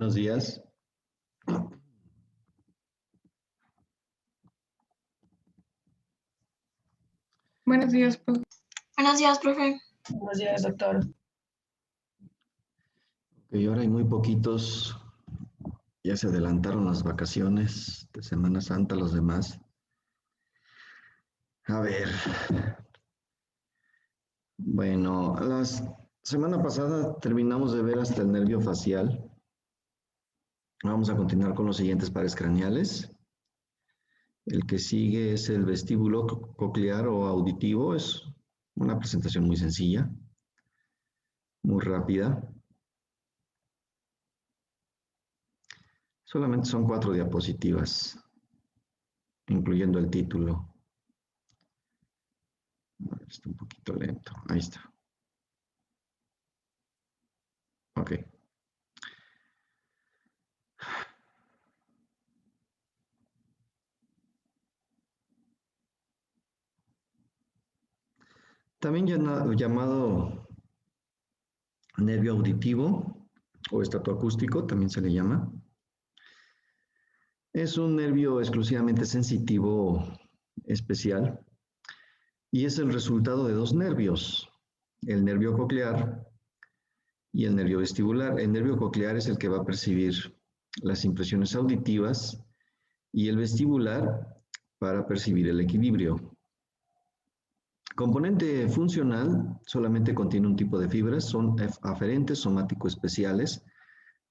Buenos días. Buenos días, profe. Buenos días, profe. Buenos días, doctor. Ok, ahora hay muy poquitos. Ya se adelantaron las vacaciones de Semana Santa, los demás. A ver. Bueno, la semana pasada terminamos de ver hasta el nervio facial. Vamos a continuar con los siguientes pares craneales. El que sigue es el vestíbulo coclear o auditivo. Es una presentación muy sencilla, muy rápida. Solamente son 4 diapositivas, incluyendo el título. Está un poquito lento. Ahí está. Ok. También llamado nervio auditivo o estatoacústico, también se le llama. Es un nervio exclusivamente sensitivo especial y es el resultado de dos nervios, el nervio coclear y el nervio vestibular. El nervio coclear es el que va a percibir las impresiones auditivas y el vestibular para percibir el equilibrio. Componente funcional solamente contiene un tipo de fibras, son aferentes somático-especiales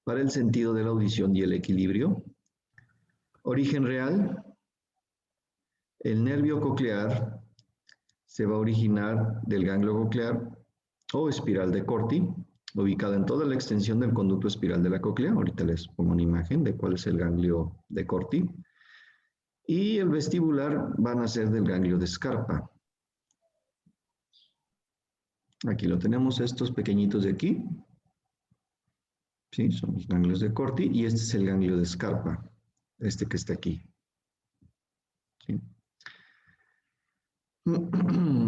para el sentido de la audición y el equilibrio. Origen real, el nervio coclear se va a originar del ganglio coclear o espiral de Corti, ubicada en toda la extensión del conducto espiral de la cóclea. Ahorita les pongo una imagen de cuál es el ganglio de Corti. Y el vestibular van a ser del ganglio de Scarpa. Aquí lo tenemos, estos pequeñitos de aquí. ¿Sí? Son los ganglios de Corti y este es el ganglio de Scarpa, este que está aquí. ¿Sí?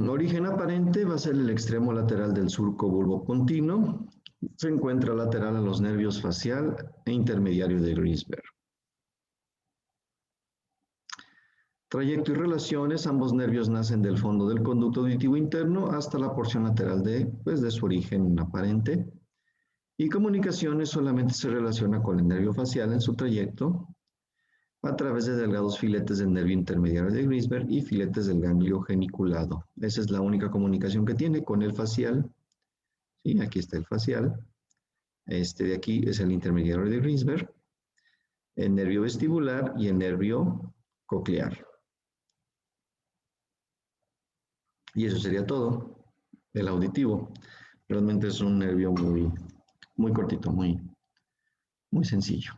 Origen aparente va a ser el extremo lateral del surco bulbopontino. Se encuentra lateral a los nervios facial e intermediario de Grinsberg. Trayecto y relaciones, ambos nervios nacen del fondo del conducto auditivo interno hasta la porción lateral de su origen aparente. Y comunicaciones solamente se relaciona con el nervio facial en su trayecto a través de delgados filetes del nervio intermediario de Grinsberg y filetes del ganglio geniculado. Esa es la única comunicación que tiene con el facial. ¿Sí? Aquí está el facial. Este de aquí es el intermediario de Grinsberg, el nervio vestibular y el nervio coclear. Y eso sería todo, el auditivo. Realmente es un nervio muy cortito, muy sencillo.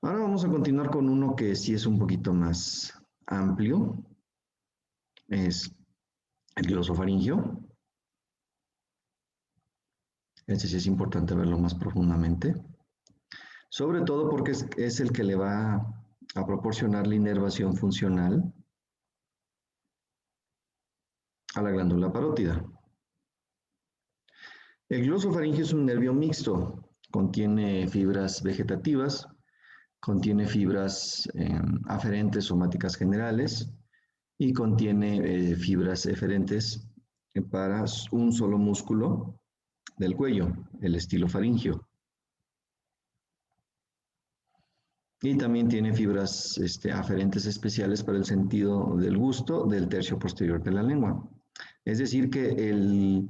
Ahora vamos a continuar con uno que sí es un poquito más amplio. Es el glosofaringio. Este sí es importante verlo más profundamente. Sobre todo porque es el que le va a proporcionar la inervación funcional a la glándula parótida. El glosofaringio es un nervio mixto. Contiene fibras vegetativas, contiene fibras aferentes somáticas generales y contiene fibras eferentes para un solo músculo del cuello, el estilofaringio. Y también tiene fibras aferentes especiales para el sentido del gusto del tercio posterior de la lengua. Es decir que el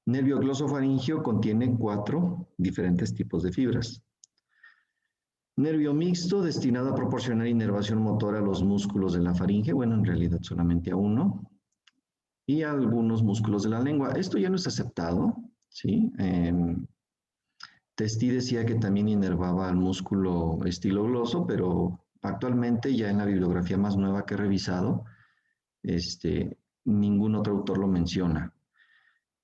nervio glosofaringio contiene 4 diferentes tipos de fibras. Nervio mixto destinado a proporcionar inervación motora a los músculos de la faringe, bueno, en realidad solamente a uno, y a algunos músculos de la lengua. Esto ya no es aceptado, ¿sí? Testi decía que también inervaba al músculo estilogloso, pero actualmente ya en la bibliografía más nueva que he revisado, ningún otro autor lo menciona.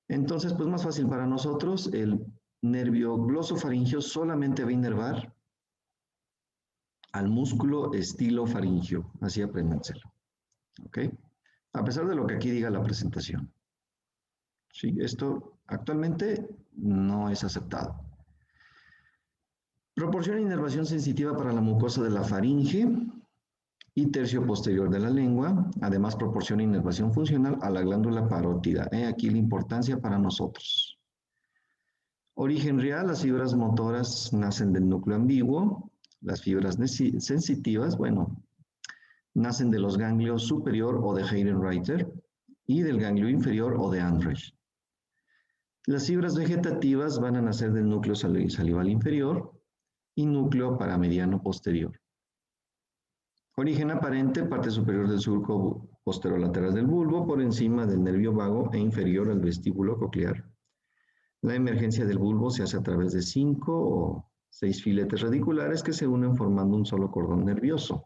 Entonces, pues más fácil para nosotros, el nervio glosofaringio solamente va a inervar al músculo estilofaringio, así apréndanselo, ¿ok? A pesar de lo que aquí diga la presentación. Sí, esto actualmente no es aceptado. Proporciona inervación sensitiva para la mucosa de la faringe y tercio posterior de la lengua. Además, proporciona inervación funcional a la glándula parótida. He aquí la importancia para nosotros. Origen real, las fibras motoras nacen del núcleo ambiguo. Las fibras sensitivas, bueno, nacen de los ganglios superior o de Hayden-Reiter y del ganglio inferior o de Andrich. Las fibras vegetativas van a nacer del núcleo salival inferior y núcleo paramediano posterior. Origen aparente, parte superior del surco posterolateral del bulbo, por encima del nervio vago e inferior al vestíbulo coclear. La emergencia del bulbo se hace a través de 5 o 6 filetes radiculares que se unen formando un solo cordón nervioso.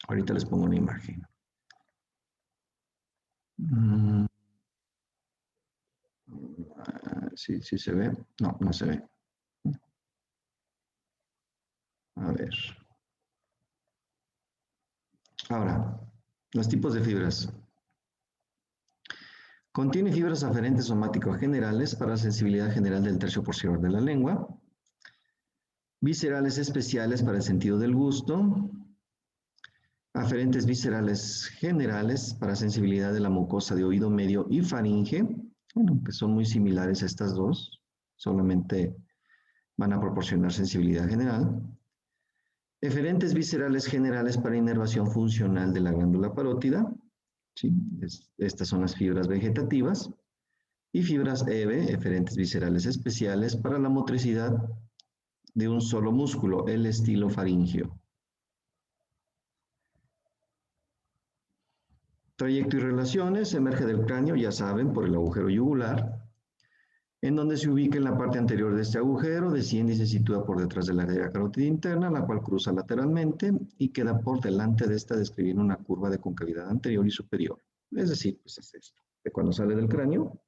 Ahorita les pongo una imagen. Sí, sí se ve. No, no se ve. A ver. Ahora, los tipos de fibras. Contiene fibras aferentes somático-generales para sensibilidad general del tercio posterior de la lengua, viscerales especiales para el sentido del gusto, aferentes viscerales generales para sensibilidad de la mucosa de oído medio y faringe, bueno, que son muy similares a estas dos, solamente van a proporcionar sensibilidad general. Eferentes viscerales generales para inervación funcional de la glándula parótida, ¿sí? Estas son las fibras vegetativas. Y fibras EVE, eferentes viscerales especiales, para la motricidad de un solo músculo, el estilofaringio. Trayecto y relaciones, emerge del cráneo, ya saben, por el agujero yugular, en donde se ubica en la parte anterior de este agujero, desciende y se sitúa por detrás de la arteria carótida interna, la cual cruza lateralmente y queda por delante de esta describiendo una curva de concavidad anterior y superior. Es decir, pues es esto, de cuando sale del cráneo,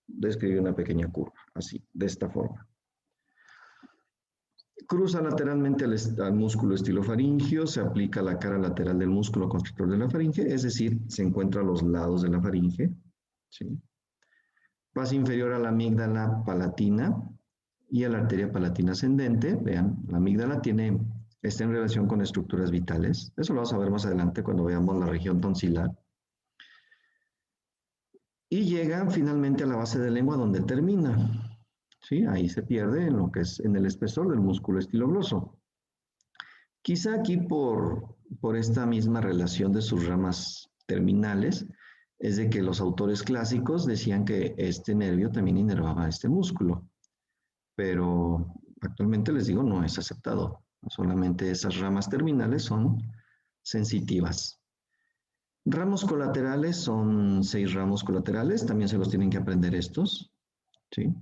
describe una pequeña curva, así, de esta forma. Cruza lateralmente al músculo estilofaringio, se aplica a la cara lateral del músculo constrictor de la faringe, es decir, se encuentra a los lados de la faringe, ¿sí? Pasa inferior a la amígdala palatina y a la arteria palatina ascendente. Vean, la amígdala está en relación con estructuras vitales. Eso lo vamos a ver más adelante cuando veamos la región tonsilar. Y llega finalmente a la base de lengua donde termina. ¿Sí? Ahí se pierde en lo que es en el espesor del músculo estilogloso. Quizá aquí por esta misma relación de sus ramas terminales, es de que los autores clásicos decían que este nervio también inervaba este músculo, pero actualmente les digo no es aceptado, solamente esas ramas terminales son sensitivas. Ramos colaterales son 6 ramos colaterales, también se los tienen que aprender estos, ¿sí?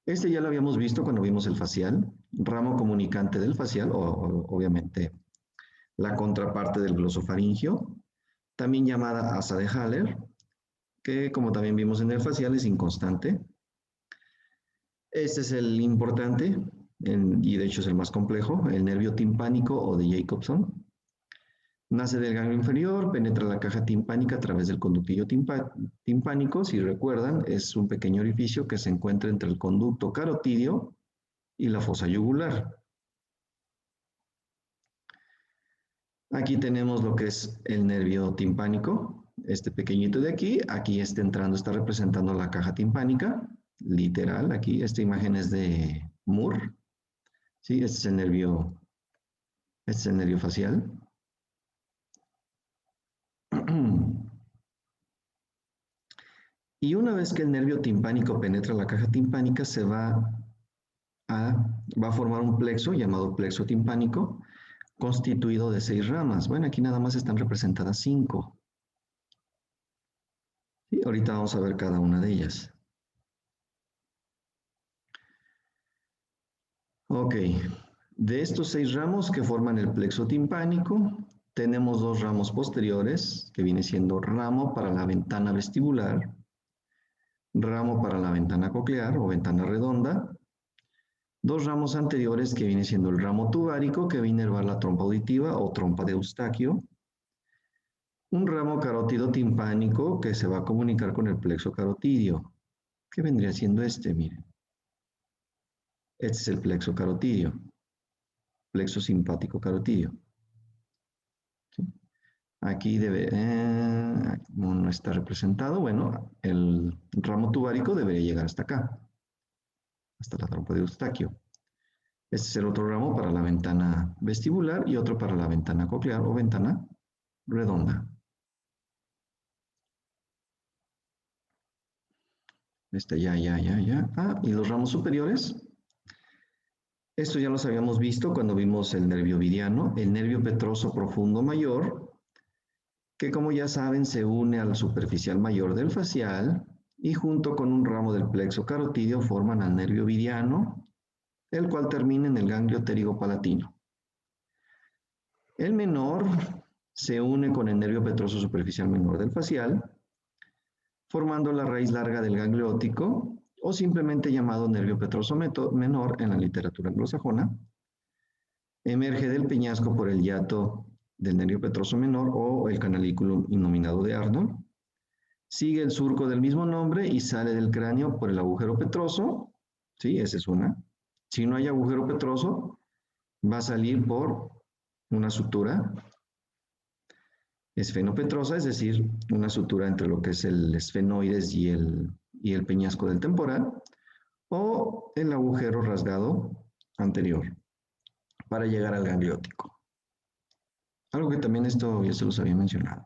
Este ya lo habíamos visto cuando vimos el facial, ramo comunicante del facial, obviamente la contraparte del glosofaringio, también llamada asa de Haller, que como también vimos en el facial es inconstante. Este es el importante, y de hecho es el más complejo, el nervio timpánico o de Jacobson. Nace del ganglio inferior, penetra la caja timpánica a través del conductillo timpánico. Si recuerdan, es un pequeño orificio que se encuentra entre el conducto carotidio y la fosa yugular. Aquí tenemos lo que es el nervio timpánico, este pequeñito de aquí. Aquí está entrando, está representando la caja timpánica, literal. Aquí, esta imagen es de Moore. ¿Sí? Este es el nervio facial. Y una vez que el nervio timpánico penetra la caja timpánica, va a formar un plexo llamado plexo timpánico, constituido de 6 ramas. Bueno, aquí nada más están representadas 5. Y ahorita vamos a ver cada una de ellas. Ok, de estos 6 ramos que forman el plexo timpánico, tenemos 2 ramos posteriores, que viene siendo ramo para la ventana vestibular, ramo para la ventana coclear o ventana redonda, 2 ramos anteriores que viene siendo el ramo tubárico, que va a inervar la trompa auditiva o trompa de Eustaquio, un ramo carótido timpánico que se va a comunicar con el plexo carotidio, que vendría siendo este, miren. Este es el plexo carotidio, plexo simpático carotidio. ¿Sí? Aquí debe, como no está representado, bueno, el ramo tubárico debería llegar hasta acá, hasta la trompa de Eustaquio. Este es el otro ramo para la ventana vestibular y otro para la ventana coclear o ventana redonda. Ya. Ah, y los ramos superiores. Esto ya los habíamos visto cuando vimos el nervio viriano, el nervio petroso profundo mayor, que como ya saben se une al superficial mayor del facial y junto con un ramo del plexo carotidio forman al nervio viriano, el cual termina en el ganglio pterigopalatino. El menor se une con el nervio petroso superficial menor del facial, formando la raíz larga del ganglio óptico, o simplemente llamado nervio petroso menor en la literatura anglosajona. Emerge del peñasco por el hiato del nervio petroso menor o el canalículo innominado de Arnold. Sigue el surco del mismo nombre y sale del cráneo por el agujero petroso. Sí, esa es una. Si no hay agujero petroso, va a salir por una sutura esfenopetrosa, es decir, una sutura entre lo que es el esfenoides y el peñasco del temporal, o el agujero rasgado anterior para llegar al ganglio óptico. Algo que también esto ya se los había mencionado.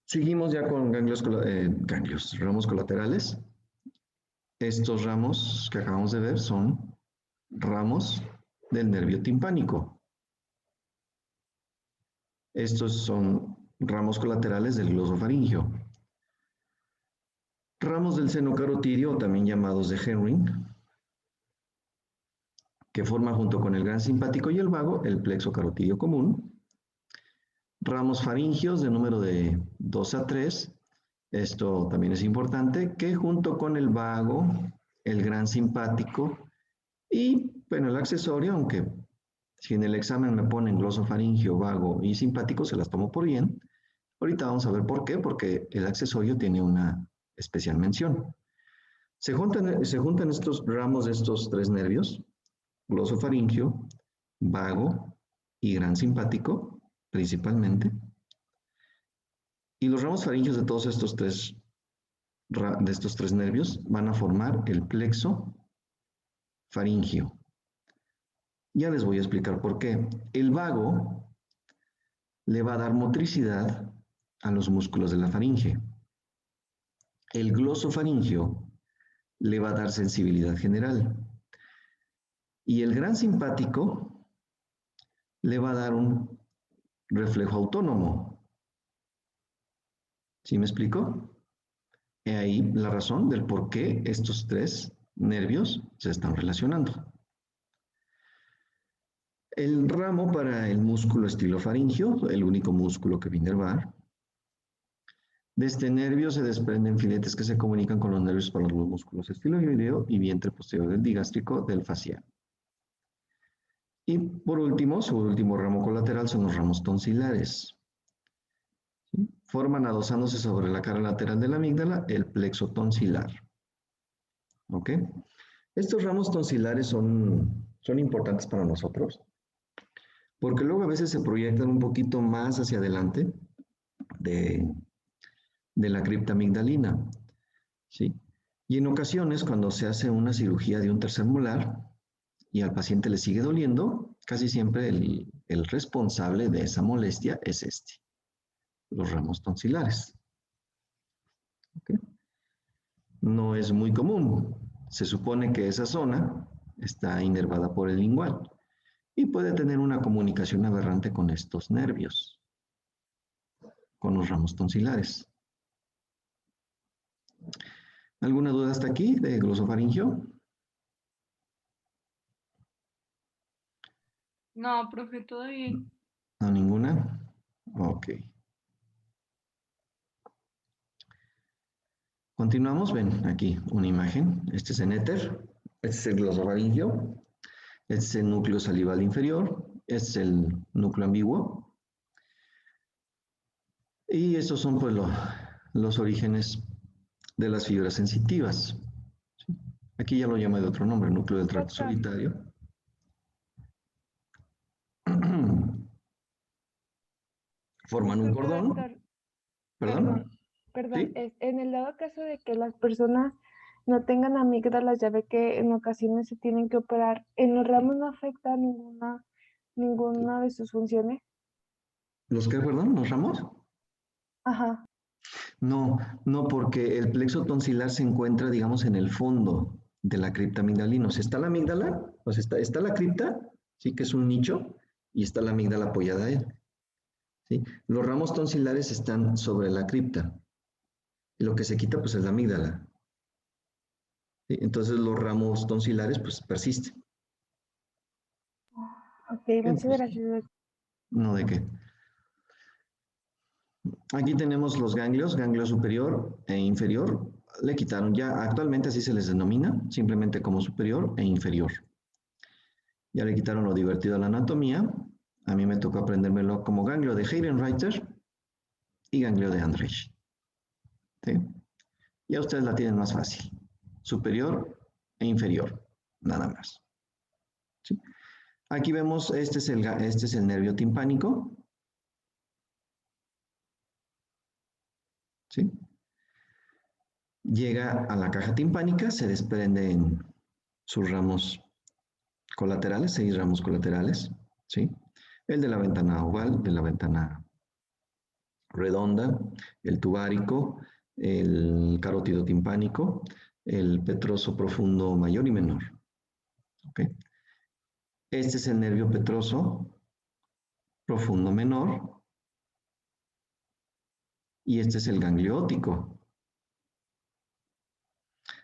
Seguimos ya con ramos colaterales. Estos ramos que acabamos de ver son ramos del nervio timpánico. Estos son ramos colaterales del glosofaringio. Ramos del seno carotidio, también llamados de Henry, que forma junto con el gran simpático y el vago el plexo carotidio común. Ramos faringios de número de 2 a 3, esto también es importante, que junto con el vago, el gran simpático y, bueno, el accesorio, aunque si en el examen me ponen glosofaringio, vago y simpático, se las tomo por bien. Ahorita vamos a ver por qué, porque el accesorio tiene una especial mención. Se juntan estos ramos de estos tres nervios, glosofaringio, vago y gran simpático, principalmente. Y los ramos faringios de todos estos tres nervios van a formar el plexo faringio. Ya les voy a explicar por qué. El vago le va a dar motricidad a los músculos de la faringe. El glosofaringio le va a dar sensibilidad general. Y el gran simpático le va a dar un reflejo autónomo. ¿Sí me explico? He ahí la razón del por qué estos tres nervios se están relacionando. El ramo para el músculo estilofaringio, el único músculo que va a inervar. De este nervio se desprenden filetes que se comunican con los nervios para los músculos estiloideo y vientre posterior del digástrico del facial. Y por último, su último ramo colateral son los ramos tonsilares. ¿Sí? Forman adosándose sobre la cara lateral de la amígdala el plexo tonsilar. ¿Ok? Estos ramos tonsilares son importantes para nosotros porque luego a veces se proyectan un poquito más hacia adelante de la cripta amigdalina, ¿sí? Y en ocasiones, cuando se hace una cirugía de un tercer molar y al paciente le sigue doliendo, casi siempre el responsable de esa molestia es los ramos tonsilares. ¿Okay? No es muy común. Se supone que esa zona está inervada por el lingual y puede tener una comunicación aberrante con estos nervios, con los ramos tonsilares. ¿Alguna duda hasta aquí de glosofaringio? No, profe, todo bien. ¿No, ninguna? Ok. Continuamos, ven aquí una imagen. Este es el éter, este es el glosofaringio, este es el núcleo salival inferior, este es el núcleo ambiguo. Y estos son pues los orígenes de las fibras sensitivas. ¿Sí? Aquí ya lo llama de otro nombre, núcleo del tracto Doctor, solitario. Forman un disculpe, cordón, doctor, ¿perdón? perdón, ¿Sí? en el dado caso de que las personas no tengan amígdalas, ya ve que en ocasiones se tienen que operar, ¿en los ramos no afecta ninguna de sus funciones? ¿Los qué, perdón? ¿Los ramos? Ajá. No, no, porque el plexo tonsilar se encuentra, digamos, en el fondo de la cripta amigdalina. O sea, está la amígdala, o sea, está la cripta, sí, que es un nicho, y está la amígdala apoyada a él. ¿Sí? Los ramos tonsilares están sobre la cripta. Y lo que se quita, pues, es la amígdala. ¿Sí? Entonces, los ramos tonsilares, pues, persisten. Ok, Bien, muchas pues, gracias, doctor. no de qué. Aquí tenemos los ganglios, ganglio superior e inferior. Le quitaron ya, actualmente así se les denomina, simplemente como superior e inferior. Ya le quitaron lo divertido a la anatomía. A mí me tocó aprendérmelo como ganglio de Heidenreiter y ganglio de Andrich. ¿Sí? Ya ustedes la tienen más fácil. Superior e inferior, nada más. ¿Sí? Aquí vemos, este es el nervio timpánico. ¿Sí? Llega a la caja timpánica, se desprenden sus ramos colaterales, 6 ramos colaterales. ¿Sí? El de la ventana oval, de la ventana redonda, el tubárico, el carótido timpánico, el petroso profundo mayor y menor. ¿Okay? Este es el nervio petroso profundo menor y este es el gangliótico.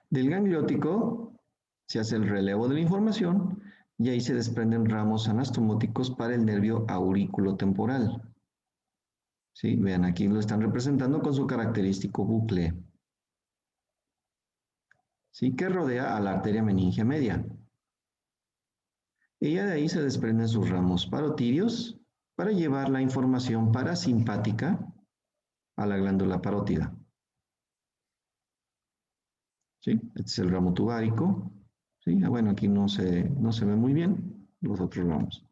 Del gangliótico se hace el relevo de la información y ahí se desprenden ramos anastomóticos para el nervio aurículo-temporal. ¿Sí? Vean, aquí lo están representando con su característico bucle. ¿Sí? Que rodea a la arteria meningia media. Y de ahí se desprenden sus ramos parotídeos para llevar la información parasimpática a la glándula parótida. ¿Sí? Este es el ramo tubárico. ¿Sí? Bueno, aquí no se ve muy bien los otros ramos.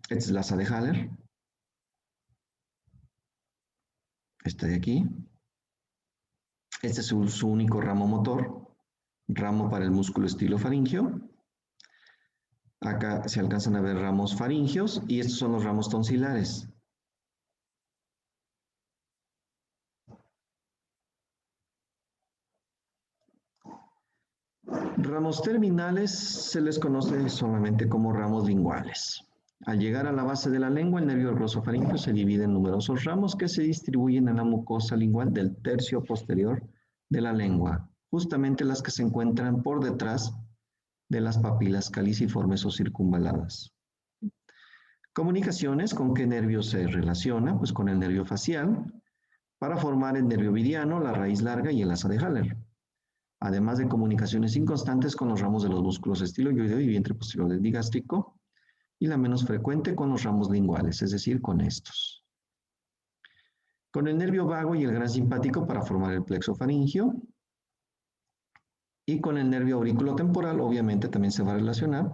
Esta es la asa de Haller. Esta de aquí. Este es su único ramo motor, ramo para el músculo estilofaringeo. Acá se alcanzan a ver ramos faringeos y estos son los ramos tonsilares. Ramos terminales se les conoce solamente como ramos linguales. Al llegar a la base de la lengua, el nervio glosofaríngeo se divide en numerosos ramos que se distribuyen en la mucosa lingual del tercio posterior de la lengua, justamente las que se encuentran por detrás de las papilas caliciformes o circunvaladas. Comunicaciones, ¿con qué nervio se relaciona? Pues con el nervio facial, para formar el nervio vidiano, la raíz larga y el asa de Haller. Además de comunicaciones inconstantes con los ramos de los músculos estiloideo y vientre posterior del digástrico, y la menos frecuente con los ramos linguales, es decir, con estos. Con el nervio vago y el gran simpático para formar el plexo faríngeo, y con el nervio aurículo temporal, obviamente también se va a relacionar,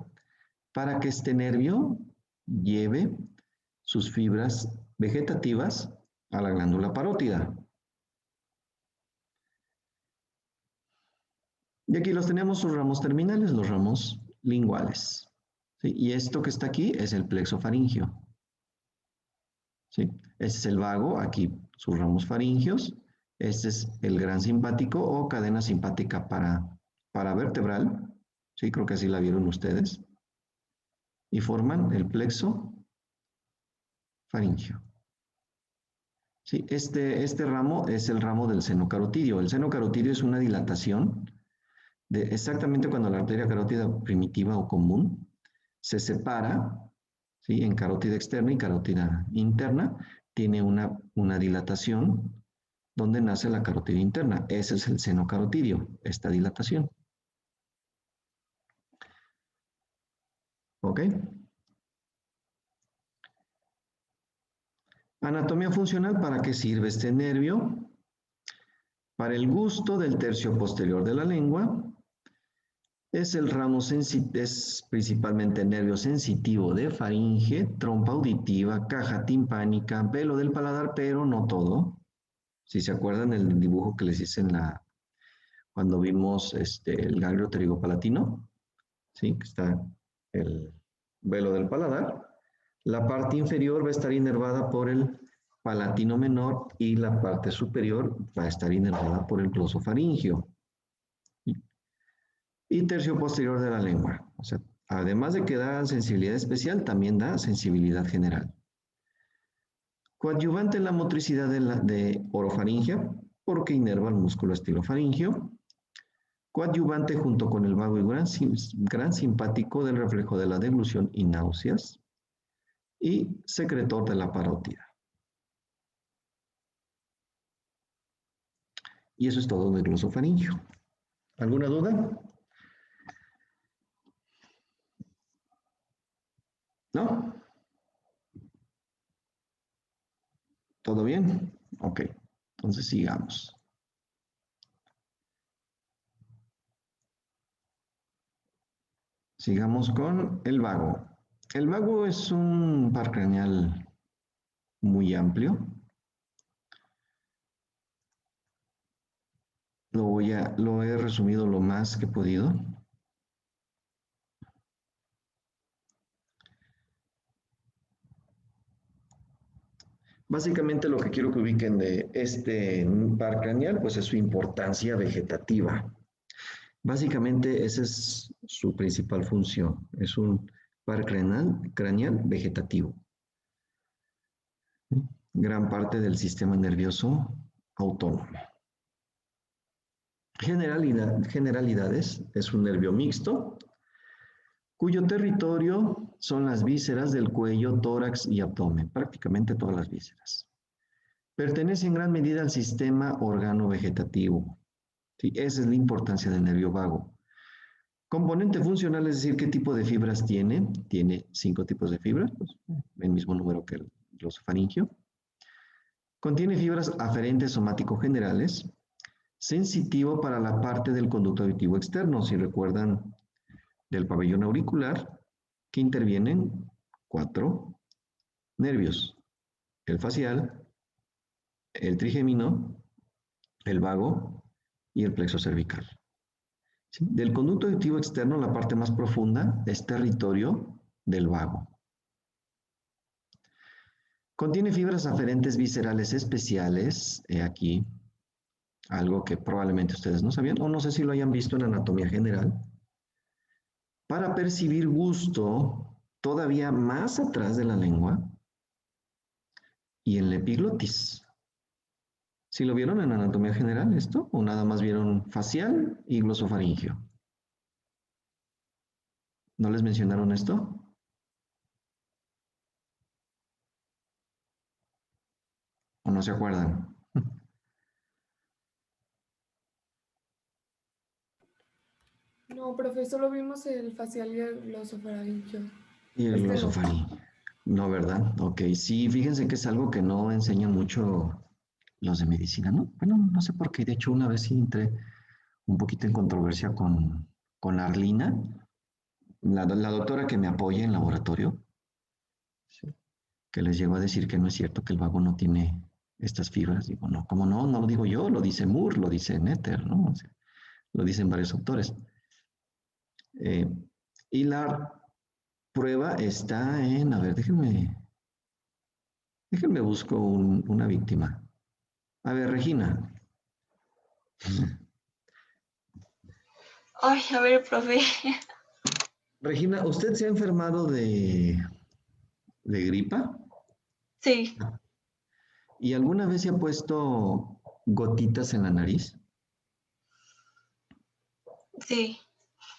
para que este nervio lleve sus fibras vegetativas a la glándula parótida. Y aquí los tenemos, sus ramos terminales, los ramos linguales. ¿Sí? Y esto que está aquí es el plexo faríngeo. ¿Sí? Este es el vago, aquí sus ramos faringeos. Este es el gran simpático o cadena simpática para vertebral. Sí, creo que así la vieron ustedes. Y forman el plexo faríngeo. Sí, este ramo es el ramo del seno carotidio. El seno carotidio es una dilatación de exactamente cuando la arteria carótida primitiva o común se separa, ¿sí? En carótida externa y carótida interna, tiene una dilatación donde nace la carótida interna. Ese es el seno carotidio, esta dilatación. ¿Ok? Anatomía funcional, ¿para qué sirve este nervio? Para el gusto del tercio posterior de la lengua, es el ramo es principalmente nervio sensitivo de faringe, trompa auditiva, caja timpánica, velo del paladar, pero no todo. Si se acuerdan el dibujo que les hice cuando vimos el ganglio pterigopalatino, ¿sí? Que está el velo del paladar. La parte inferior va a estar inervada por el palatino menor y la parte superior va a estar inervada por el glosofaringio. Y tercio posterior de la lengua. O sea, además de que da sensibilidad especial, también da sensibilidad general. Coadyuvante en la motricidad de orofaringia, porque inerva el músculo estilofaringio. Coadyuvante junto con el vago y gran simpático del reflejo de la deglución y náuseas. Y secretor de la parótida. Y eso es todo del glosofaringio. ¿Alguna duda? ¿No? ¿Todo bien? Ok, entonces sigamos. Sigamos con el vago. El vago es un par craneal muy amplio. Lo he resumido lo más que he podido. Básicamente lo que quiero que ubiquen de este par craneal, pues es su importancia vegetativa. Básicamente esa es su principal función. Es un par craneal vegetativo. Gran parte del sistema nervioso autónomo. Generalidades, es un nervio mixto, cuyo territorio son las vísceras del cuello, tórax y abdomen, prácticamente todas las vísceras. Pertenece en gran medida al sistema organo-vegetativo. ¿Sí? Esa es la importancia del nervio vago. Componente funcional, es decir, ¿qué tipo de fibras tiene? Tiene 5 tipos de fibras, pues, el mismo número que el glosofaringio. Contiene fibras aferentes somático-generales, sensitivo para la parte del conducto auditivo externo. Si recuerdan del pabellón auricular, que intervienen 4 nervios: el facial, el trigémino, el vago y el plexo cervical. ¿Sí? Del conducto auditivo externo, la parte más profunda es territorio del vago. Contiene fibras aferentes viscerales especiales, aquí, algo que probablemente ustedes no sabían, o no sé si lo hayan visto en anatomía general, para percibir gusto todavía más atrás de la lengua y en la epiglotis. ¿Sí lo vieron en anatomía general esto? ¿O nada más vieron facial y glosofaringio? ¿No les mencionaron esto? ¿O no se acuerdan? No, profe, solo vimos el facial y el glosofaringio. Y el glosofaringio. No, ¿verdad? Ok, sí, fíjense que es algo que no enseñan mucho los de medicina, ¿no? Bueno, no sé por qué. De hecho, una vez sí entré un poquito en controversia con Arlina, la doctora que me apoya en laboratorio, sí, que les llegó a decir que no es cierto que el vago no tiene estas fibras. Digo, no, ¿cómo no? No lo digo yo, lo dice Moore, lo dice Netter, ¿no? O sea, lo dicen varios autores. Y la prueba está en, a ver, déjenme busco una víctima. A ver, Regina. Ay, a ver, profe. Regina, ¿usted se ha enfermado de gripa? Sí, ¿Y alguna vez se ha puesto gotitas en la nariz? sí,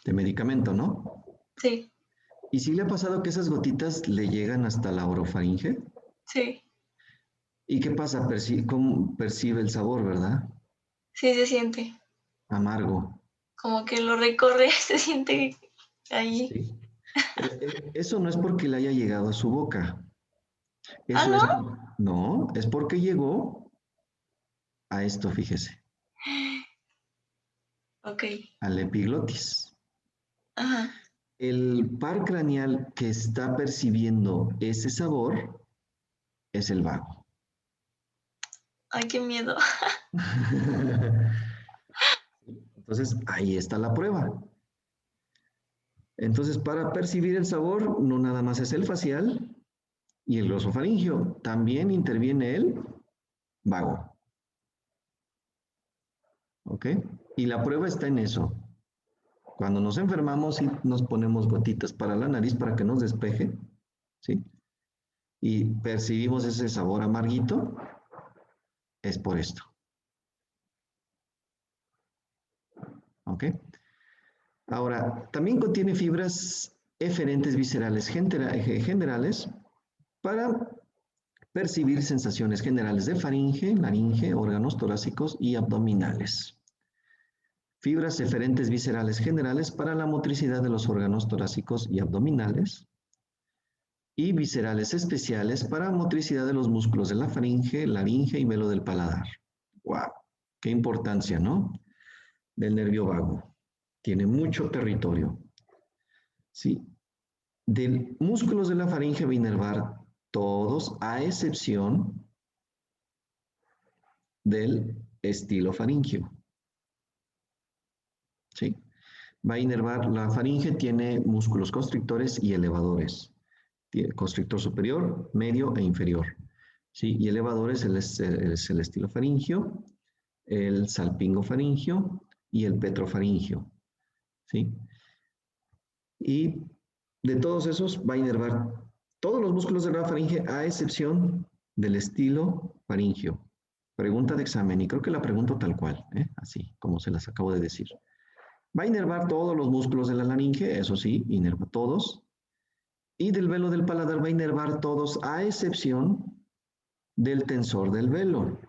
De medicamento, ¿no? sí, ¿Y si le ha pasado que esas gotitas le llegan hasta la orofaringe? sí. ¿Y qué pasa? ¿Cómo percibe el sabor, verdad? Sí se siente. Amargo. Como que lo recorre, se siente ahí. Sí. Eso no es porque le haya llegado a su boca. Ah, Eso ¿no? es, no, es porque llegó a esto, fíjese. Ok. a la epiglotis. Ajá. El par craneal que está percibiendo ese sabor es el vago. Ay, qué miedo. Entonces, ahí está la prueba. Entonces, para percibir el sabor, no nada más es el facial y el glosofaringio, también interviene el vago. ¿Ok? Y la prueba está en eso. Cuando nos enfermamos y nos ponemos gotitas para la nariz para que nos despeje, ¿sí? Y percibimos ese sabor amarguito, es por esto. ¿Ok? Ahora, también contiene fibras eferentes viscerales generales para percibir sensaciones generales de faringe, laringe, órganos torácicos y abdominales. Fibras eferentes viscerales generales para la motricidad de los órganos torácicos y abdominales. Y viscerales especiales para motricidad de los músculos de la faringe, laringe y velo del paladar. ¡Wow! ¡Qué importancia!, ¿no? Del nervio vago. Tiene mucho territorio. ¿Sí? De músculos de la faringe va a inervar todos, a excepción del estilo faringio. ¿Sí? Va a inervar, la faringe tiene músculos constrictores y elevadores. Tiene constrictor superior, medio e inferior. ¿Sí? Y elevadores es el estilo faringio, el salpingo faringio y el petrofaringio. ¿Sí? Y de todos esos va a inervar todos los músculos de la faringe a excepción del estilo faringio. Pregunta de examen, y creo que la pregunto tal cual, así como se las acabo de decir. Va a inervar todos los músculos de la laringe, eso sí, inerva todos. Y del velo del paladar va a inervar todos a excepción del tensor del velo.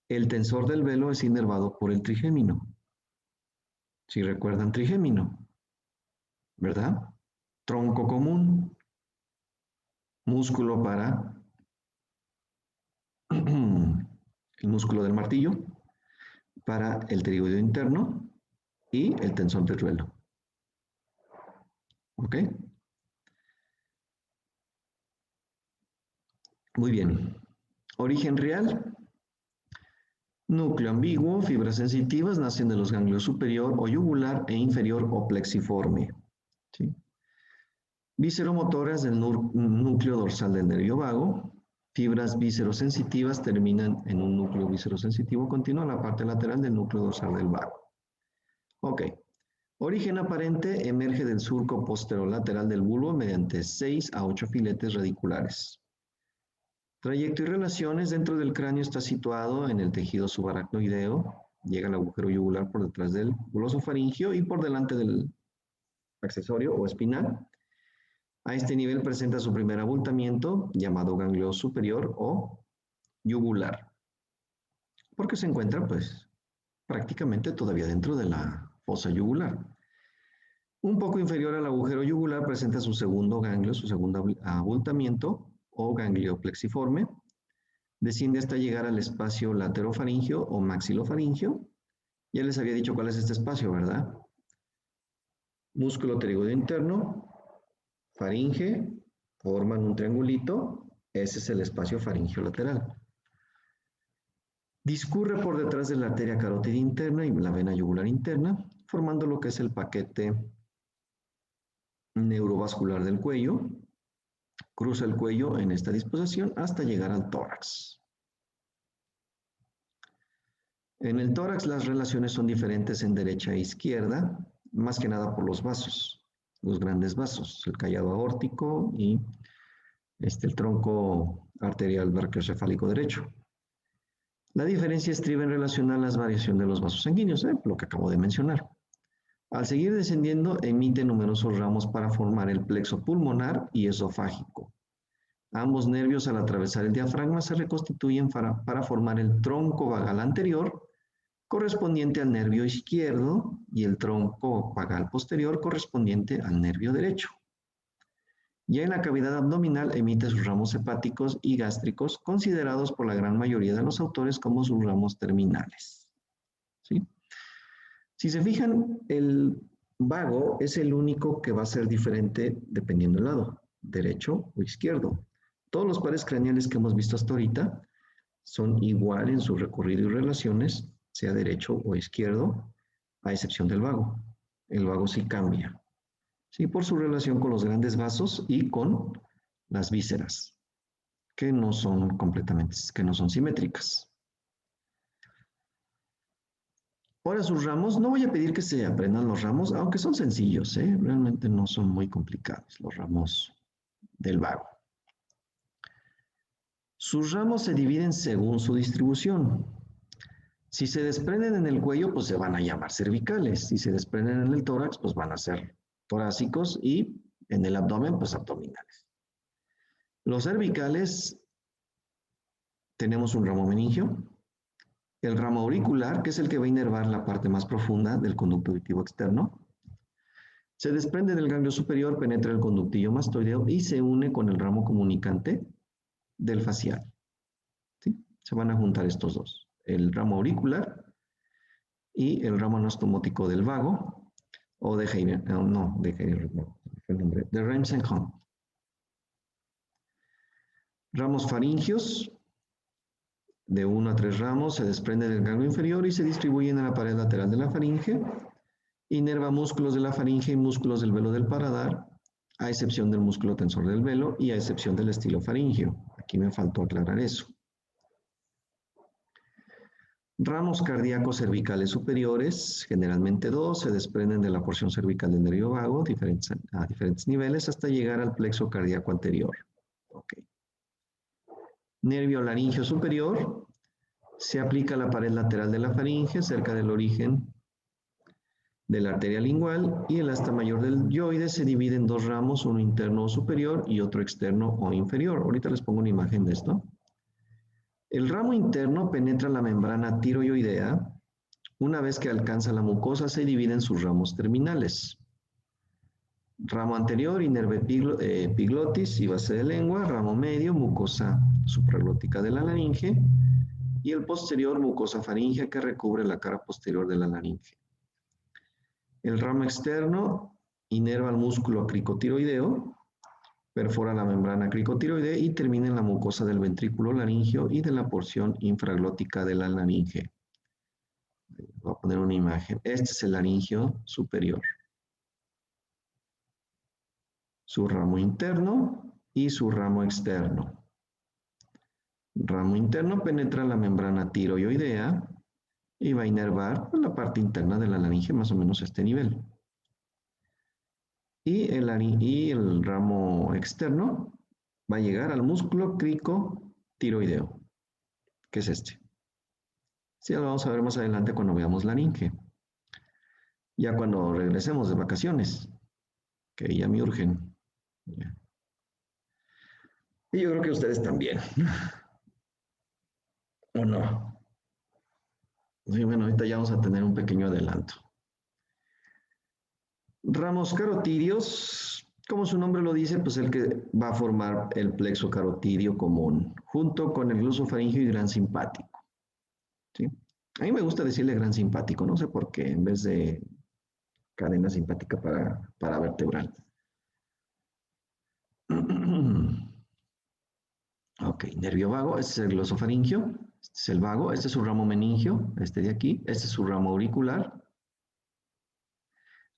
El tensor del velo es inervado por el trigémino. Si recuerdan trigémino, ¿verdad? Tronco común, músculo para el músculo del martillo, para el pterigoideo interno y el tensor del velo. ¿Ok? Muy bien. Origen real. Núcleo ambiguo, fibras sensitivas nacen de los ganglios superior o yugular e inferior o plexiforme. ¿Sí? Visceromotoras del núcleo dorsal del nervio vago. Fibras viscerosensitivas terminan en un núcleo viscerosensitivo continuo en la parte lateral del núcleo dorsal del vago. Ok. Origen aparente emerge del surco posterolateral del bulbo mediante 6 a 8 filetes radiculares. Trayecto y relaciones dentro del cráneo está situado en el tejido subaracnoideo. Llega al agujero yugular por detrás del glosofaringio y por delante del accesorio o espinal. A este nivel presenta su primer abultamiento, llamado ganglio superior o yugular, porque se encuentra, pues, prácticamente todavía dentro de la fosa yugular. Un poco inferior al agujero yugular presenta su segundo ganglio, su segundo abultamiento o ganglio plexiforme. Desciende hasta llegar al espacio laterofaringio o maxilofaringio. Ya les había dicho cuál es este espacio, ¿verdad? Músculo pterigoideo interno, faringe, forman un triangulito, ese es el espacio faringio lateral. Discurre por detrás de la arteria carótida interna y la vena yugular interna, formando lo que es el paquete neurovascular del cuello. Cruza el cuello en esta disposición hasta llegar al tórax. En el tórax las relaciones son diferentes en derecha e izquierda, más que nada por los vasos, los grandes vasos, el callado aórtico y el tronco arterial brachiocefálico derecho. La diferencia estriba en relación a la variación de los vasos sanguíneos, lo que acabo de mencionar. Al seguir descendiendo, emite numerosos ramos para formar el plexo pulmonar y esofágico. Ambos nervios al atravesar el diafragma se reconstituyen para formar el tronco vagal anterior, correspondiente al nervio izquierdo, y el tronco vagal posterior, correspondiente al nervio derecho. Ya en la cavidad abdominal emite sus ramos hepáticos y gástricos, considerados por la gran mayoría de los autores como sus ramos terminales. ¿Sí? Si se fijan, el vago es el único que va a ser diferente dependiendo del lado, derecho o izquierdo. Todos los pares craneales que hemos visto hasta ahorita son igual en su recorrido y relaciones, sea derecho o izquierdo, a excepción del vago. El vago sí cambia, ¿sí? Por su relación con los grandes vasos y con las vísceras, que no son que no son simétricas. Ahora sus ramos, no voy a pedir que se aprendan los ramos, aunque son sencillos, ¿eh? Realmente no son muy complicados los ramos del vago. Sus ramos se dividen según su distribución. Si se desprenden en el cuello, pues se van a llamar cervicales. Si se desprenden en el tórax, pues van a ser torácicos y en el abdomen, pues abdominales. Los cervicales, tenemos un ramo meningio, el ramo auricular, que es el que va a inervar la parte más profunda del conducto auditivo externo. Se desprende del ganglio superior, penetra el conductillo mastoideo y se une con el ramo comunicante del facial. ¿Sí? Se van a juntar estos dos, el ramo auricular y el ramo anastomótico del vago, o de Heiner, no, de Heiner, no, fue el nombre, de Remsen-Hahn. Ramos faringios, de 1 a 3 ramos, se desprenden del ganglio inferior y se distribuyen en la pared lateral de la faringe. Inerva músculos de la faringe y músculos del velo del paladar, a excepción del músculo tensor del velo y a excepción del estilo faringio. Aquí me faltó aclarar eso. Ramos cardíacos cervicales superiores, generalmente 2, se desprenden de la porción cervical del nervio vago a diferentes niveles hasta llegar al plexo cardíaco anterior. Okay. Nervio laringio superior, se aplica a la pared lateral de la faringe, cerca del origen de la arteria lingual, y el asta mayor del yoide se divide en 2 ramos, uno interno o superior y otro externo o inferior. Ahorita les pongo una imagen de esto. El ramo interno penetra la membrana tiroidea. Una vez que alcanza la mucosa, se divide en sus ramos terminales. Ramo anterior, inerva epiglotis y base de lengua. Ramo medio, mucosa supraglótica de la laringe. Y el posterior, mucosa faríngea que recubre la cara posterior de la laringe. El ramo externo inerva el músculo cricotiroideo, perfora la membrana cricotiroidea y termina en la mucosa del ventrículo laringio y de la porción infraglótica de la laringe. Voy a poner una imagen. Este es el laringio superior. Su ramo interno y su ramo externo. Ramo interno penetra la membrana tiroidea y va a inervar la parte interna de la laringe más o menos a este nivel. Y el ramo externo va a llegar al músculo cricotiroideo, que es este. Sí, lo vamos a ver más adelante cuando veamos laringe. Ya cuando regresemos de vacaciones, que ya me urgen. Ya. Y yo creo que ustedes también. ¿O no? Sí, bueno, ahorita ya vamos a tener un pequeño adelanto. Ramos carotídeos, como su nombre lo dice, pues el que va a formar el plexo carotídeo común, junto con el glosofaringio y gran simpático. ¿Sí? A mí me gusta decirle gran simpático, no sé por qué, en vez de cadena simpática para vertebral. Ok, nervio vago, este es el glosofaringio, este es el vago, este es su ramo meningio, este de aquí, este es su ramo auricular.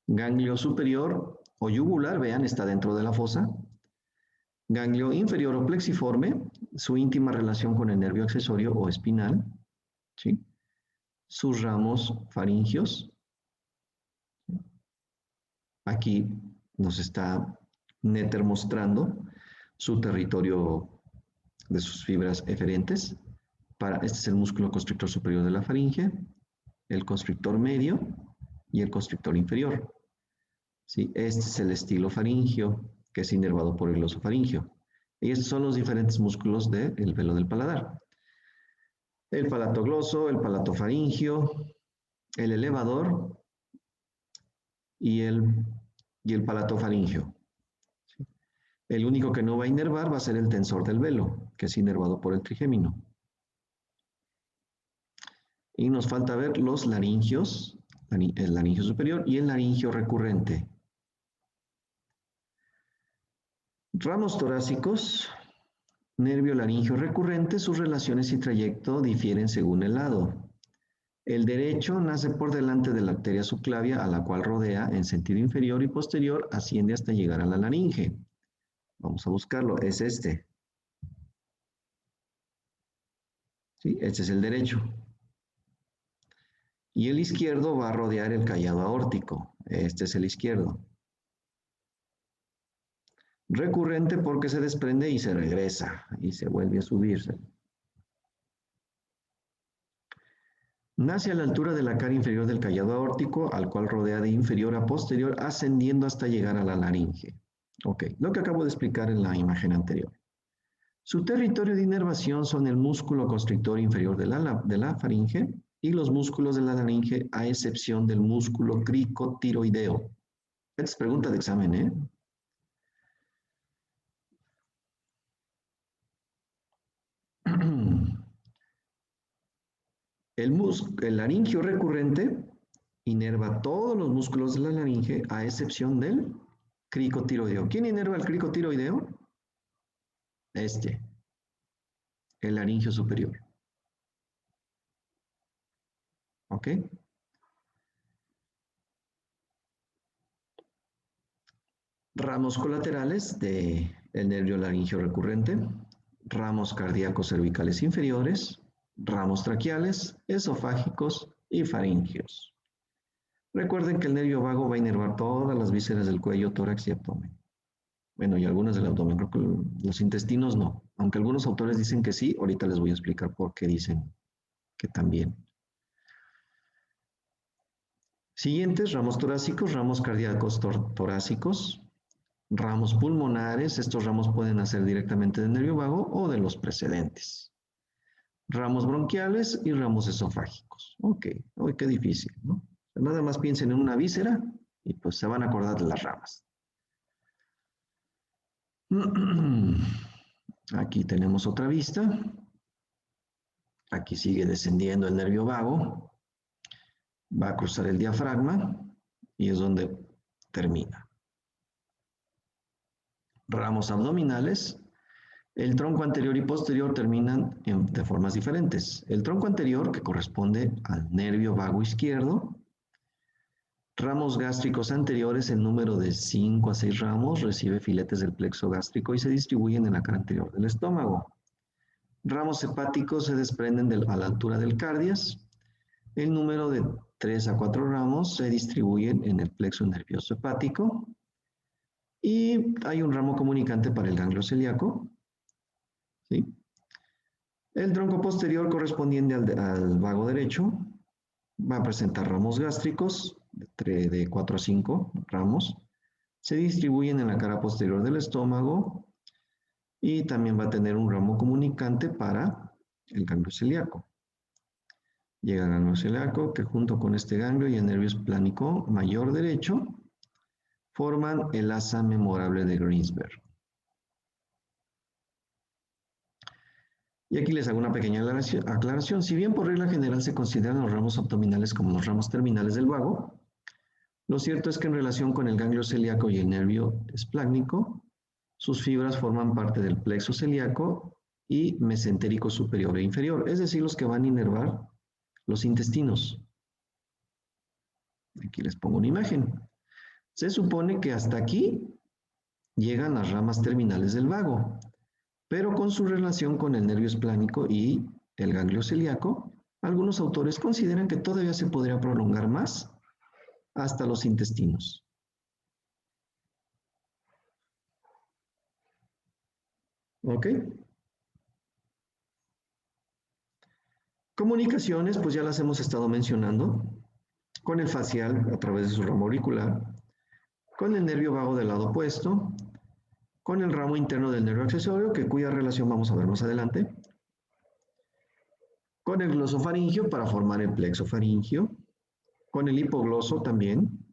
Ganglio superior o yugular, vean, está dentro de la fosa. Ganglio inferior o plexiforme, su íntima relación con el nervio accesorio o espinal. ¿Sí? Sus ramos faringios. Aquí nos está Netter mostrando su territorio de sus fibras eferentes. Este es el músculo constrictor superior de la faringe, el constrictor medio y el constrictor inferior. ¿Sí? Este es el estilo faringio, que es inervado por el glosofaringio. Y estos son los diferentes músculos del velo del paladar. El palatogloso, el palatofaringio, el elevador y el palatofaringio. ¿Sí? El único que no va a inervar va a ser el tensor del velo, que es inervado por el trigémino. Y nos falta ver los laringios. el laringio superior y el laringio recurrente. Ramos torácicos, nervio laringio recurrente, sus relaciones y trayecto difieren según el lado. El derecho nace por delante de la arteria subclavia a la cual rodea en sentido inferior y posterior, asciende hasta llegar a la laringe. Vamos a buscarlo, es este. ¿Sí? Este es el derecho. Y el izquierdo va a rodear el callado aórtico. Este es el izquierdo. Recurrente porque se desprende y se regresa y se vuelve a subirse. Nace a la altura de la cara inferior del callado aórtico, al cual rodea de inferior a posterior, ascendiendo hasta llegar a la laringe. Ok, lo que acabo de explicar en la imagen anterior. Su territorio de inervación son el músculo constrictor inferior de la faringe y los músculos de la laringe, a excepción del músculo cricotiroideo. Esta es pregunta de examen, ¿eh? El laringio recurrente inerva todos los músculos de la laringe, a excepción del cricotiroideo. ¿Quién inerva el cricotiroideo? El laringio superior. ¿Ok? Ramos colaterales del nervio laringio recurrente, ramos cardíacos cervicales inferiores, ramos traqueales, esofágicos y faringios. Recuerden que el nervio vago va a inervar todas las vísceras del cuello, tórax y abdomen. Bueno, y algunas del abdomen, creo que los intestinos no. Aunque algunos autores dicen que sí, ahorita les voy a explicar por qué dicen que también. Siguientes, ramos torácicos, ramos cardíacos torácicos, ramos pulmonares, estos ramos pueden nacer directamente del nervio vago o de los precedentes. Ramos bronquiales y ramos esofágicos. Ok, uy, qué difícil, ¿no? Nada más piensen en una víscera y pues se van a acordar de las ramas. Aquí tenemos otra vista. Aquí sigue descendiendo el nervio vago. Va a cruzar el diafragma y es donde termina. Ramos abdominales. El tronco anterior y posterior terminan de formas diferentes. El tronco anterior, que corresponde al nervio vago izquierdo. Ramos gástricos anteriores, el número de 5 a 6 ramos, recibe filetes del plexo gástrico y se distribuyen en la cara anterior del estómago. Ramos hepáticos se desprenden a la altura del cardias. El número de 3 a 4 ramos se distribuyen en el plexo nervioso hepático. Y hay un ramo comunicante para el ganglio celíaco. ¿Sí? El tronco posterior correspondiente al vago derecho va a presentar ramos gástricos de 4 a 5 ramos. Se distribuyen en la cara posterior del estómago y también va a tener un ramo comunicante para el ganglio celíaco. Llega al ganglio celíaco que junto con este ganglio y el nervio esplánico mayor derecho forman el asa memorable de Greensberg. Y aquí les hago una pequeña aclaración. Si bien por regla general se consideran los ramos abdominales como los ramos terminales del vago, lo cierto es que en relación con el ganglio celíaco y el nervio esplánico, sus fibras forman parte del plexo celíaco y mesentérico superior e inferior, es decir, los que van a inervar los intestinos. Aquí les pongo una imagen. Se supone que hasta aquí llegan las ramas terminales del vago, pero con su relación con el nervio esplánico y el ganglio celíaco, algunos autores consideran que todavía se podría prolongar más hasta los intestinos. ¿Ok? Comunicaciones, pues ya las hemos estado mencionando, con el facial a través de su ramo auricular, con el nervio vago del lado opuesto, con el ramo interno del nervio accesorio, cuya relación vamos a ver más adelante, con el glosofaringio para formar el plexo faringio, con el hipogloso también,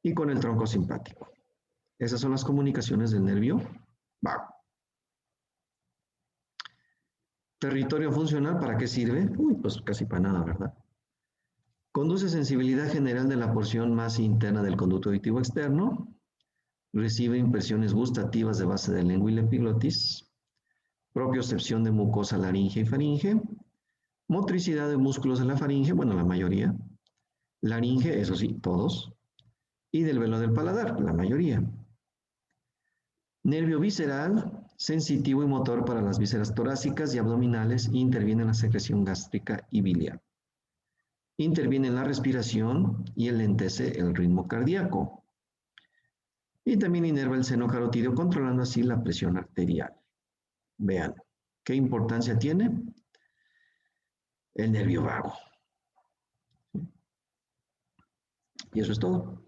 y con el tronco simpático. Esas son las comunicaciones del nervio vago. Territorio funcional, ¿para qué sirve? Uy, pues casi para nada, ¿verdad? Conduce sensibilidad general de la porción más interna del conducto auditivo externo. Recibe impresiones gustativas de base de lengua y la epiglotis. Propiocepción de mucosa laringe y faringe. Motricidad de músculos de la faringe, bueno, la mayoría. Laringe, eso sí, todos. Y del velo del paladar, la mayoría. Nervio visceral, sensitivo y motor para las vísceras torácicas y abdominales, e interviene en la secreción gástrica y biliar. Interviene en la respiración y enlentece el ritmo cardíaco. Y también inerva el seno carotídeo, controlando así la presión arterial. Vean, ¿qué importancia tiene? El nervio vago. Y eso es todo.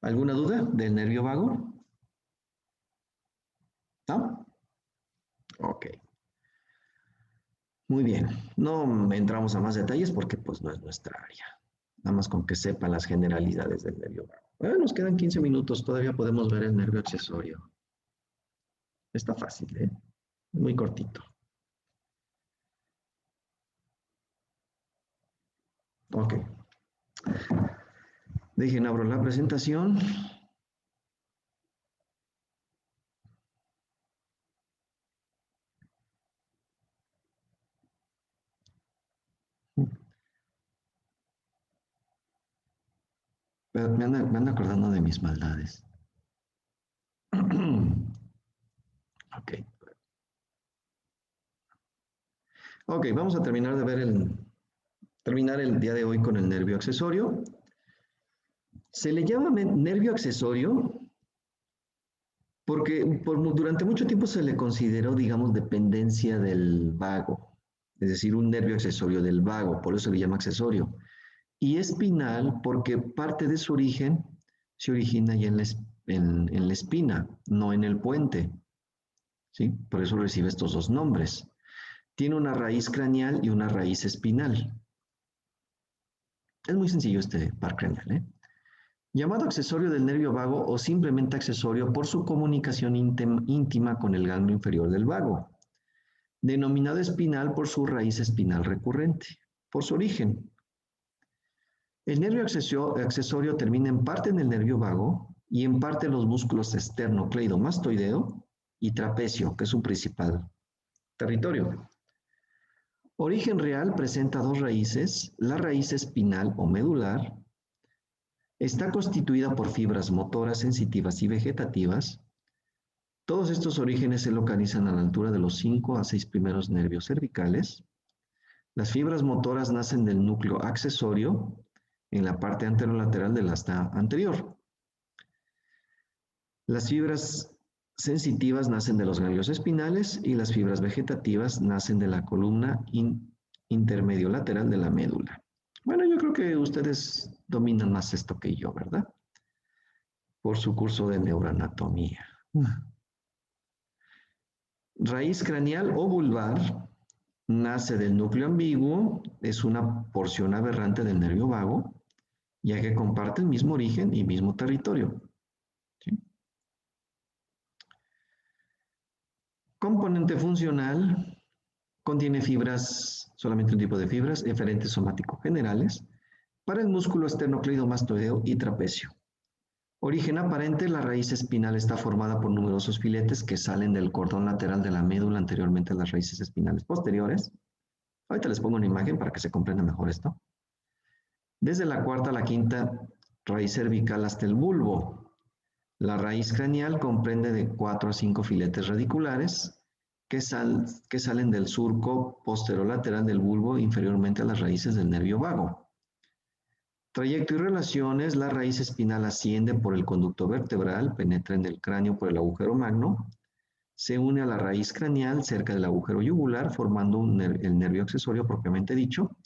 ¿Alguna duda del nervio vago? ¿No? Ok. Muy bien. No entramos a más detalles porque pues no es nuestra área. Nada más con que sepan las generalidades del nervio vago. Nos quedan 15 minutos. Todavía podemos ver el nervio accesorio. Está fácil, ¿eh? Muy cortito. Ok. Dejen abro la presentación. Me ando acordando de mis maldades. Ok. Ok, vamos a terminar de ver terminar el día de hoy con el nervio accesorio. Se le llama nervio accesorio porque durante mucho tiempo se le consideró, digamos, dependencia del vago, es decir, un nervio accesorio del vago, por eso se le llama accesorio. Y espinal porque parte de su origen se origina ya en la espina, no en el puente. ¿Sí? Por eso recibe estos dos nombres. Tiene una raíz craneal y una raíz espinal. Es muy sencillo este par craneal, ¿eh? Llamado accesorio del nervio vago o simplemente accesorio por su comunicación íntima con el ganglio inferior del vago. Denominado espinal por su raíz espinal recurrente, por su origen. El nervio accesorio termina en parte en el nervio vago y en parte en los músculos esternocleidomastoideo y trapecio, que es su principal territorio. Origen real presenta dos raíces. La raíz espinal o medular está constituida por fibras motoras, sensitivas y vegetativas. Todos estos orígenes se localizan a la altura de los 5 a 6 primeros nervios cervicales. Las fibras motoras nacen del núcleo accesorio en la parte anterolateral del asta anterior. Las fibras sensitivas nacen de los ganglios espinales y las fibras vegetativas nacen de la columna intermedio lateral de la médula. Bueno, yo creo que ustedes dominan más esto que yo, ¿verdad? Por su curso de neuroanatomía. Raíz craneal o vulvar nace del núcleo ambiguo, es una porción aberrante del nervio vago, ya que comparte el mismo origen y mismo territorio. ¿Sí? Componente funcional, contiene fibras, solamente un tipo de fibras, eferentes somáticos generales, para el músculo esternocleidomastoideo y trapecio. Origen aparente, la raíz espinal está formada por numerosos filetes que salen del cordón lateral de la médula anteriormente a las raíces espinales posteriores. Ahorita les pongo una imagen para que se comprenda mejor esto. Desde la cuarta a la quinta raíz cervical hasta el bulbo. La raíz craneal comprende de 4 a 5 filetes radiculares que salen del surco posterolateral del bulbo inferiormente a las raíces del nervio vago. Trayecto y relaciones, la raíz espinal asciende por el conducto vertebral, penetra en el cráneo por el agujero magno, se une a la raíz craneal cerca del agujero yugular, formando el nervio accesorio propiamente dicho.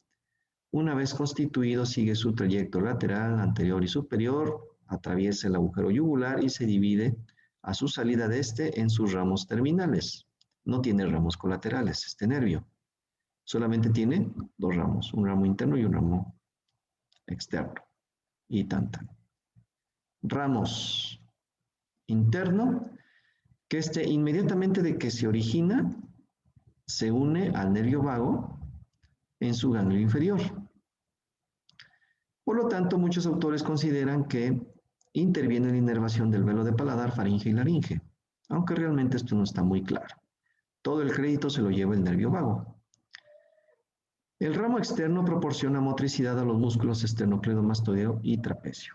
Una vez constituido, sigue su trayecto lateral, anterior y superior, atraviesa el agujero yugular y se divide a su salida de este en sus ramos terminales. No tiene ramos colaterales este nervio. Solamente tiene dos ramos, un ramo interno y un ramo externo. Y tan. Ramos interno, que inmediatamente de que se origina, se une al nervio vago en su ganglio inferior. Por lo tanto, muchos autores consideran que interviene la inervación del velo de paladar, faringe y laringe, aunque realmente esto no está muy claro. Todo el crédito se lo lleva el nervio vago. El ramo externo proporciona motricidad a los músculos esternocleidomastoideo y trapecio.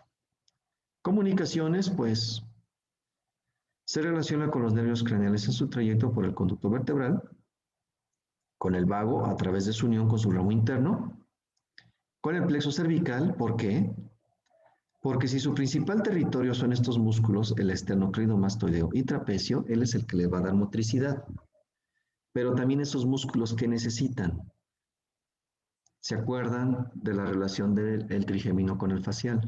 Comunicaciones, pues, se relaciona con los nervios craneales en su trayecto por el conducto vertebral, con el vago a través de su unión con su ramo interno, con el plexo cervical. ¿Por qué? Porque si su principal territorio son estos músculos, el esternocleidomastoideo y trapecio, él es el que le va a dar motricidad. Pero también esos músculos que necesitan. ¿Se acuerdan de la relación del trigémino con el facial?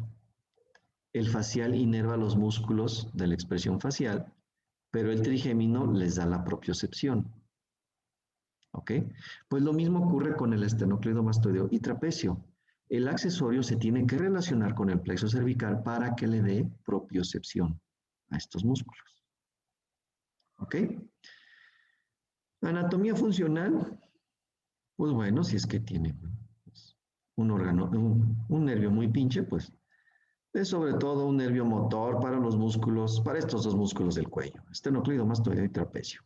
El facial inerva los músculos de la expresión facial, pero el trigémino les da la propiocepción. ¿Ok? Pues lo mismo ocurre con el esternocleidomastoideo y trapecio. El accesorio se tiene que relacionar con el plexo cervical para que le dé propiocepción a estos músculos. ¿Ok? Anatomía funcional, pues bueno, si es que tiene un órgano, un nervio muy pinche, pues es sobre todo un nervio motor para los músculos, para estos dos músculos del cuello, esternocleidomastoideo y trapecio.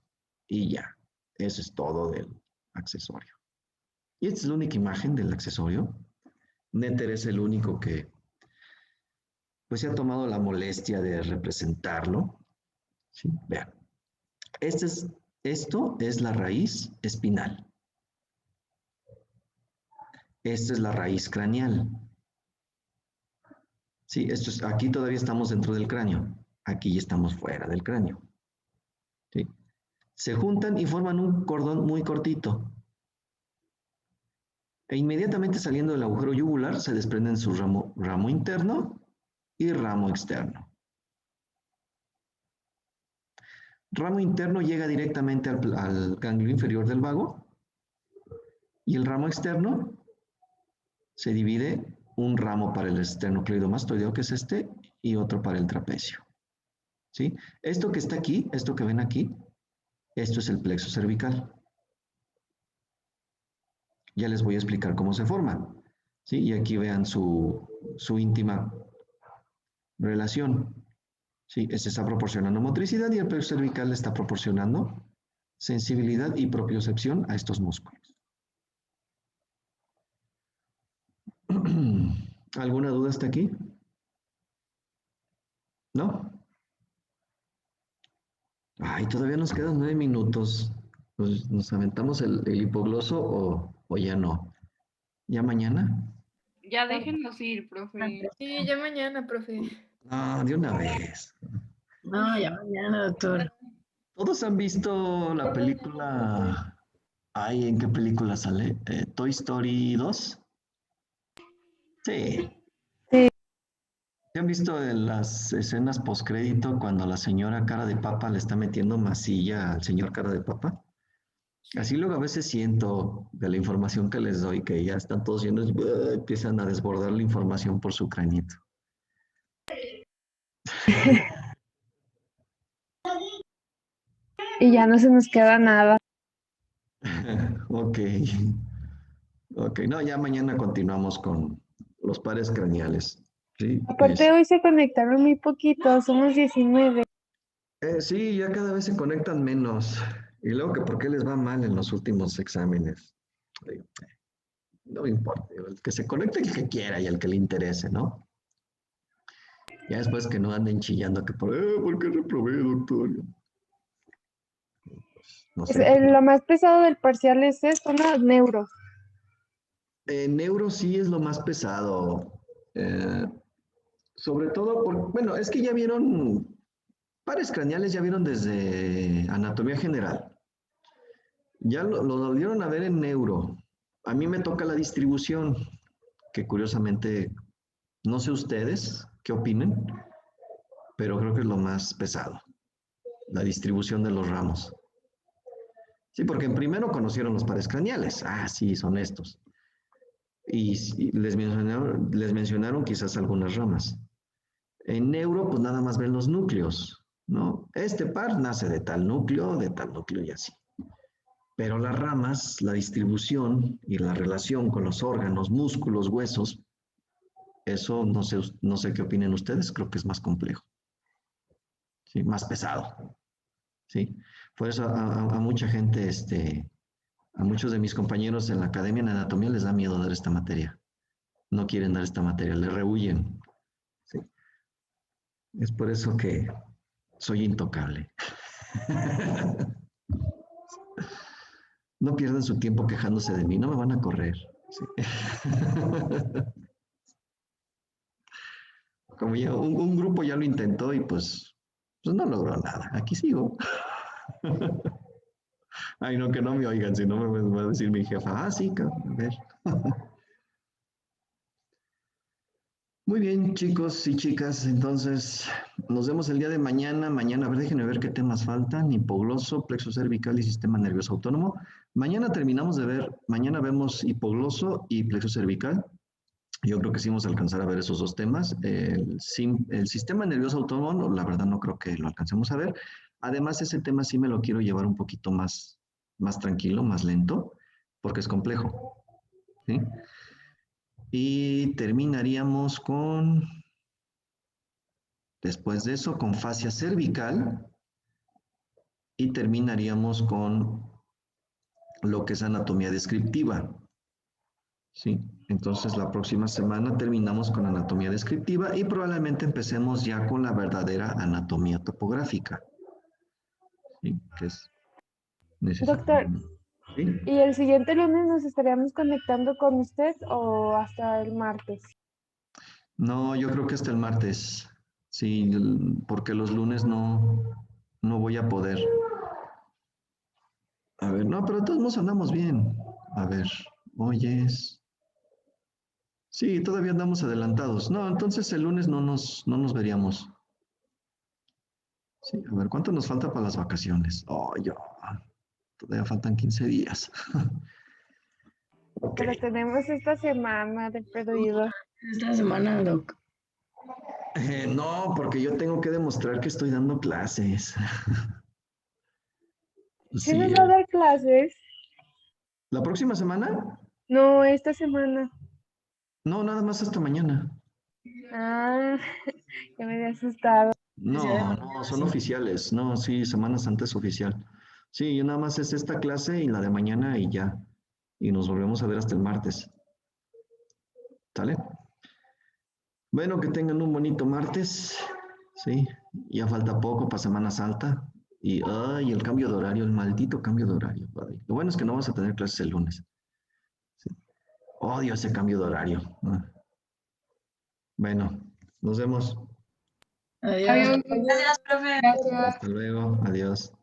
Y ya, eso es todo del accesorio. Y esta es la única imagen del accesorio. Netter es el único que pues se ha tomado la molestia de representarlo. ¿Sí? Vean. Esto es la raíz espinal. Esta es la raíz craneal. Sí, aquí todavía estamos dentro del cráneo. Aquí ya estamos fuera del cráneo. ¿Sí? Se juntan y forman un cordón muy cortito. E inmediatamente saliendo del agujero yugular se desprenden su ramo interno y ramo externo. Ramo interno llega directamente al ganglio inferior del vago y el ramo externo se divide un ramo para el esternocleidomastoideo, que es este, y otro para el trapecio. ¿Sí? Esto que está aquí, esto que ven aquí, esto es el plexo cervical. Ya les voy a explicar cómo se forma. ¿Sí? Y aquí vean su íntima relación. ¿Sí? Este está proporcionando motricidad y el plexo cervical está proporcionando sensibilidad y propiocepción a estos músculos. ¿Alguna duda hasta aquí? ¿No? Ay, todavía nos quedan 9 minutos. Pues, ¿nos aventamos el hipogloso o ya no? ¿Ya mañana? Ya déjenlos ir, profe. Sí, ya mañana, profe. No, de una vez. No, ya mañana, doctor. ¿Todos han visto la película? Ay, ¿en qué película sale? ¿Toy Story 2? Sí. Sí. ¿Han visto en las escenas postcrédito cuando la señora cara de papa le está metiendo masilla al señor cara de papa? Así luego a veces siento de la información que les doy que ya están todos yendo, empiezan a desbordar la información por su crañito. Y ya no se nos queda nada. Ok. Ok, no, ya mañana continuamos con los pares craneales. ¿Sí? Aparte hoy se conectaron muy poquitos, somos 19. Sí, ya cada vez se conectan menos. Y luego que por qué les va mal en los últimos exámenes. No importa, el que se conecte el que quiera y el que le interese, ¿no? Ya después que no anden chillando que ¿por qué reprobé, doctor? No sé. Lo más pesado del parcial es esto, ¿no? Neuro. Neuro sí es lo más pesado. Sobre todo bueno, es que ya vieron, pares craneales ya vieron desde anatomía general. Ya lo volvieron a ver en neuro. A mí me toca la distribución, que curiosamente, no sé ustedes qué opinen, pero creo que es lo más pesado, la distribución de los ramos. Sí, porque en primero conocieron los pares craneales. Ah, sí, son estos. Y les mencionaron quizás algunas ramas. En neuro, pues nada más ven los núcleos, ¿no? Este par nace de tal núcleo y así. Pero las ramas, la distribución y la relación con los órganos, músculos, huesos, Eso no sé qué opinen ustedes, creo que es más complejo. ¿Sí? Más pesado. ¿Sí? Por eso a mucha gente, a muchos de mis compañeros en la academia en anatomía les da miedo dar esta materia. No quieren dar esta materia, le rehuyen. ¿Sí? Es por eso que soy intocable. No pierdan su tiempo quejándose de mí, no me van a correr. ¿Sí? Como ya un grupo ya lo intentó y pues no logró nada. Aquí sigo. Ay, no, que no me oigan, si no me va a decir mi jefa, sí, a ver. Muy bien, chicos y chicas, entonces nos vemos el día de mañana. Mañana, a ver, déjenme ver qué temas faltan. Hipogloso, plexo cervical y sistema nervioso autónomo. Mañana terminamos de ver, mañana vemos hipogloso y plexo cervical. Yo creo que sí vamos a alcanzar a ver esos dos temas. El sistema nervioso autónomo, la verdad no creo que lo alcancemos a ver. Además, ese tema sí me lo quiero llevar un poquito más tranquilo, más lento, porque es complejo. ¿Sí? Y terminaríamos después de eso, con fascia cervical y terminaríamos con lo que es anatomía descriptiva. ¿Sí? Entonces la próxima semana terminamos con anatomía descriptiva y probablemente empecemos ya con la verdadera anatomía topográfica. ¿Sí? Que es Doctor, ¿Sí? ¿y el siguiente lunes nos estaríamos conectando con usted o hasta el martes? No, yo creo que hasta el martes. Sí, porque los lunes no voy a poder. A ver, no, pero todos nos andamos bien. A ver, oyes. Sí, todavía andamos adelantados. No, entonces el lunes no nos veríamos. Sí, a ver, ¿cuánto nos falta para las vacaciones? Todavía faltan 15 días. Ok. Pero tenemos esta semana de perdido. Esta semana, Doc. No, porque yo tengo que demostrar que estoy dando clases. ¿Sí Sí, nos va a dar clases? ¿la próxima semana? No, esta semana. No, nada más hasta mañana. Ah, ya me había asustado. No, son oficiales. No, sí, Semana Santa es oficial. Sí, nada más es esta clase y la de mañana y ya. Y nos volvemos a ver hasta el martes. ¿Sale? Bueno, que tengan un bonito martes. Sí, ya falta poco para Semana Santa. Y el cambio de horario, el maldito cambio de horario. Ay, lo bueno es que no vamos a tener clases el lunes. Sí. Odio ese cambio de horario. Bueno, nos vemos. Adiós. Adiós. Gracias, profe. Gracias. Hasta luego. Adiós.